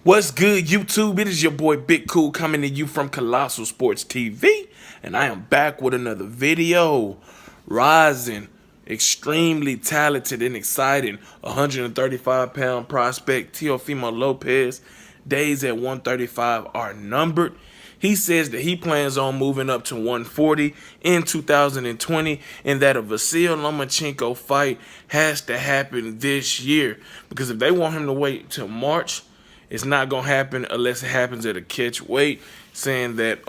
What's good, YouTube? It is your boy Big Cool coming to you from Colossal Sports TV, and I am back with another video. Rising, extremely talented and exciting 135-pound prospect Teofimo Lopez. Days at 135 are numbered. He says that he plans on moving up to 140 in 2020 and that a Vasyl Lomachenko fight has to happen this year. Because if they want him to wait till March, it's not going to happen unless it happens at a catch weight, saying that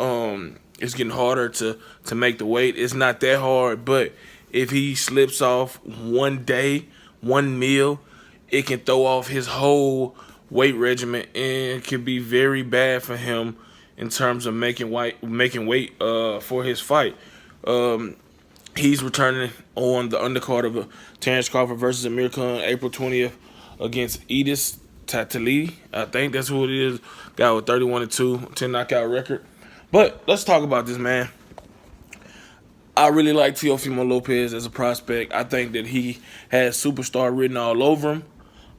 it's getting harder to make the weight. It's not that hard, but if he slips off one day, one meal, it can throw off his whole weight regimen and it can be very bad for him in terms of making weight for his fight. He's returning on the undercard of Terrence Crawford versus Amir Khan April 20th against Edis Tatali. I think that's who it is. Guy with 31-2, 10 knockout record. But let's talk about this, man. I really like Teofimo Lopez as a prospect. I think that he has superstar written all over him.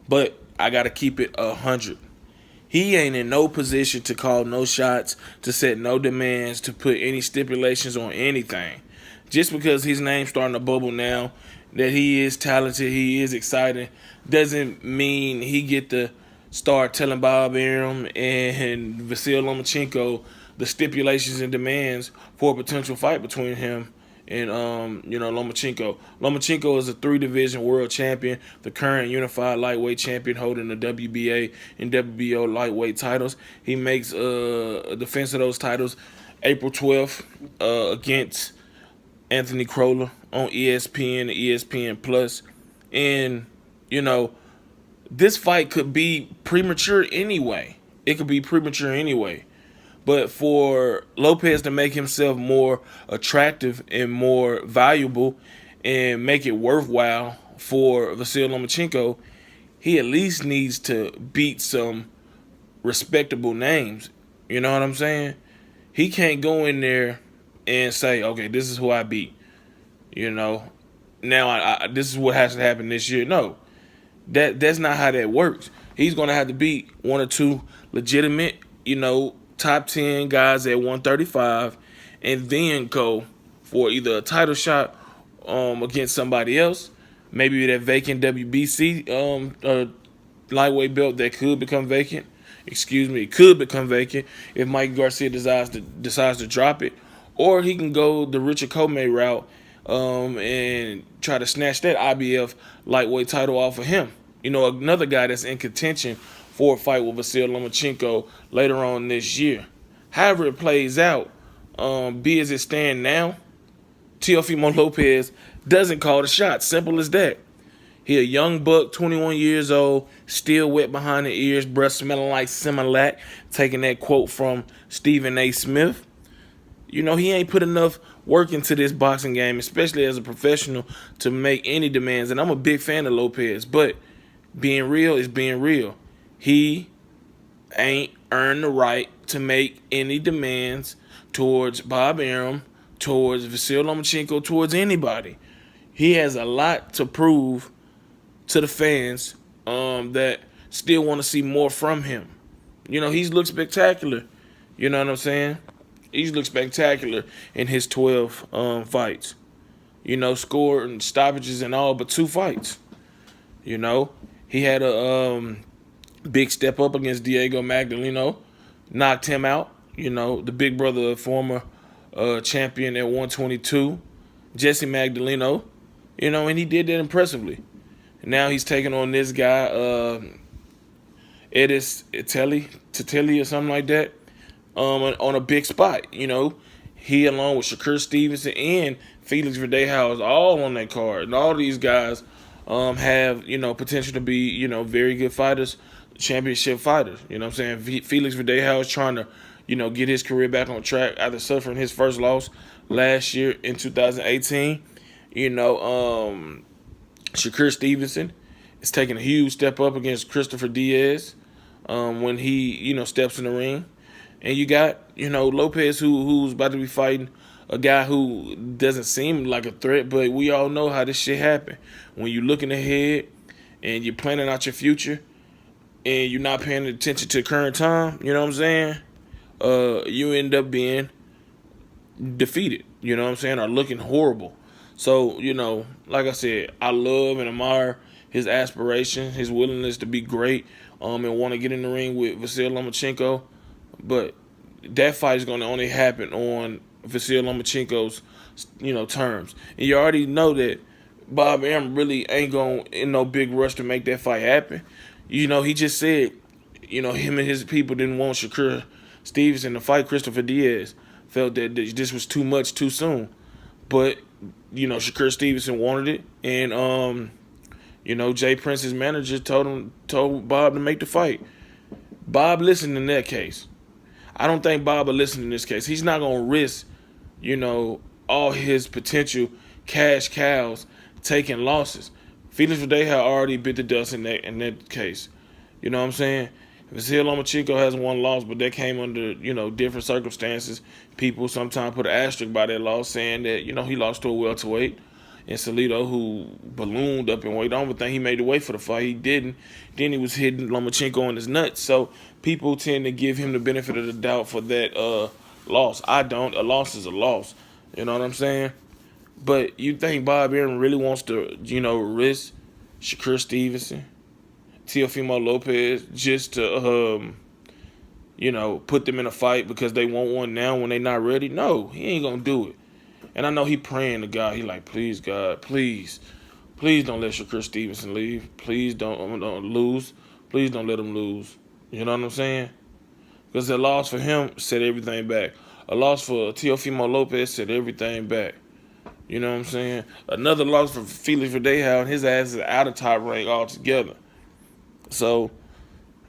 But I got to keep it 100. He ain't in no position to call no shots, to set no demands, to put any stipulations on anything. Just because his name's starting to bubble now, that he is talented, he is exciting, doesn't mean he get to start telling Bob Arum and Vasyl Lomachenko the stipulations and demands for a potential fight between him and Lomachenko. Lomachenko is a 3-division world champion, the current unified lightweight champion, holding the WBA and WBO lightweight titles. He makes a defense of those titles April 12th against Anthony Crolla on ESPN and ESPN Plus. And this fight could be premature anyway. It could be premature anyway. But for Lopez to make himself more attractive and more valuable and make it worthwhile for Vasyl Lomachenko, he at least needs to beat some respectable names. You know what I'm saying? He can't go in there and say, okay, this is who I beat. Now this is what has to happen this year. No, that's not how that works. He's going to have to beat one or two legitimate, top 10 guys at 135 and then go for either a title shot against somebody else, maybe that vacant WBC lightweight belt that could become vacant. Could become vacant if Mike Garcia decides to drop it, or he can go the Richard Comey route and try to snatch that IBF lightweight title off of him. Another guy that's in contention for a fight with Vasyl Lomachenko later on this year. However it plays out, be as it stand now, Teofimo Lopez doesn't call the shot. Simple as that. He a young buck, 21 years old, still wet behind the ears, breath smelling like Similac, taking that quote from Stephen A. Smith. He ain't put enough work into this boxing game, especially as a professional, to make any demands. And I'm a big fan of Lopez, but being real is being real. He ain't earned the right to make any demands towards Bob Arum, towards Vasyl Lomachenko, towards anybody. He has a lot to prove to the fans that still want to see more from him. He's looked spectacular. You know what I'm saying? He's looked spectacular in his 12 fights. Scored and stoppages and all but 2 fights. He had a big step up against Diego Magdaleno, knocked him out. The big brother of former champion at 122, Jesse Magdaleno. And he did that impressively. Now he's taking on this guy, Edis Tatali or something like that, on a big spot. He along with Shakur Stevenson and Felix Verdeja all on that card. And all these guys have, potential to be, very good fighters, championship fighters. You know what I'm saying? Felix Verdeja is trying to, get his career back on track after suffering his first loss last year in 2018. Shakur Stevenson is taking a huge step up against Christopher Diaz when he, steps in the ring. And you got, Lopez who's about to be fighting a guy who doesn't seem like a threat, but we all know how this shit happen. When you're looking ahead and you're planning out your future, and you're not paying attention to current time, you know what I'm saying? You end up being defeated, you know what I'm saying, or looking horrible. So, like I said, I love and admire his aspiration, his willingness to be great, and want to get in the ring with Vasyl Lomachenko. But that fight is going to only happen on Vasyl Lomachenko's, terms. And you already know that Bob Arum really ain't going in no big rush to make that fight happen. He just said, him and his people didn't want Shakur Stevenson to fight Christopher Diaz. Felt that this was too much too soon. But, Shakur Stevenson wanted it. And, Jay Prince's manager told Bob to make the fight. Bob listened in that case. I don't think Bob will listen in this case. He's not going to risk, all his potential cash cows taking losses. Felix Verdeja already bit the dust in that case. You know what I'm saying? Vasyl Lomachenko has one loss, but that came under, different circumstances. People sometimes put an asterisk by that loss, saying that, he lost to a welterweight in Salido, who ballooned up in weight. I don't think he made the weight for the fight. He didn't. Then he was hitting Lomachenko in his nuts. So people tend to give him the benefit of the doubt for that loss. I don't. A loss is a loss. You know what I'm saying? But you think Bob Arum really wants to, risk Shakur Stevenson, Teofimo Lopez, just to, put them in a fight because they want one now when they not ready? No, he ain't going to do it. And I know he praying to God. He like, please, God, please don't let Shakur Stevenson leave. Please don't lose. Please don't let him lose. You know what I'm saying? Because the loss for him set everything back. A loss for Teofimo Lopez set everything back. You know what I'm saying? Another loss for Felix Verdeja, and his ass is out of top rank altogether. So,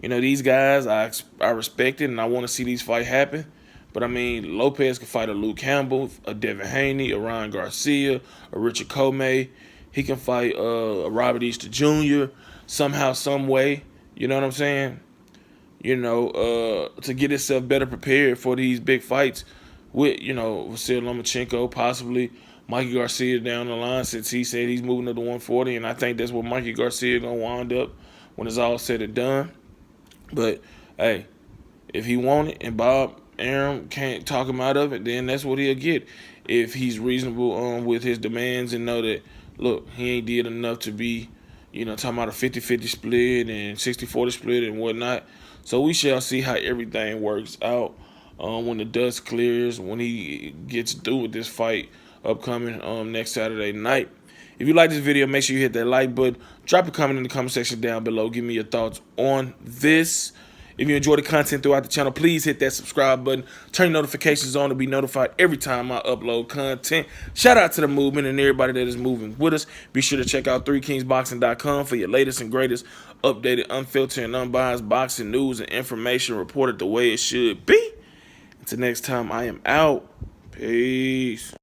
these guys, I respect it, and I want to see these fights happen. But, Lopez can fight a Luke Campbell, a Devin Haney, a Ryan Garcia, a Richard Comey. He can fight a Robert Easter Jr. somehow, some way. You know what I'm saying? To get himself better prepared for these big fights with, Vasyl Lomachenko, possibly Mikey Garcia down the line, since he said he's moving to the 140, and I think that's where Mikey Garcia going to wind up when it's all said and done. But, hey, if he want it and Bob Arum can't talk him out of it, then that's what he'll get. If he's reasonable with his demands and know that, look, he ain't did enough to be, talking about a 50-50 split and 60-40 split and whatnot. So we shall see how everything works out when the dust clears, when he gets through with this fight upcoming next Saturday night. If you like this video, make sure you hit that like button. Drop a comment in the comment section down below. Give me your thoughts on this. If you enjoy the content throughout the channel, please hit that subscribe button. Turn notifications on to be notified every time I upload content. Shout out to the movement and everybody that is moving with us. Be sure to check out 3kingsboxing.com for your latest and greatest updated, unfiltered, and unbiased boxing news and information reported the way it should be. Until next time, I am out. Peace.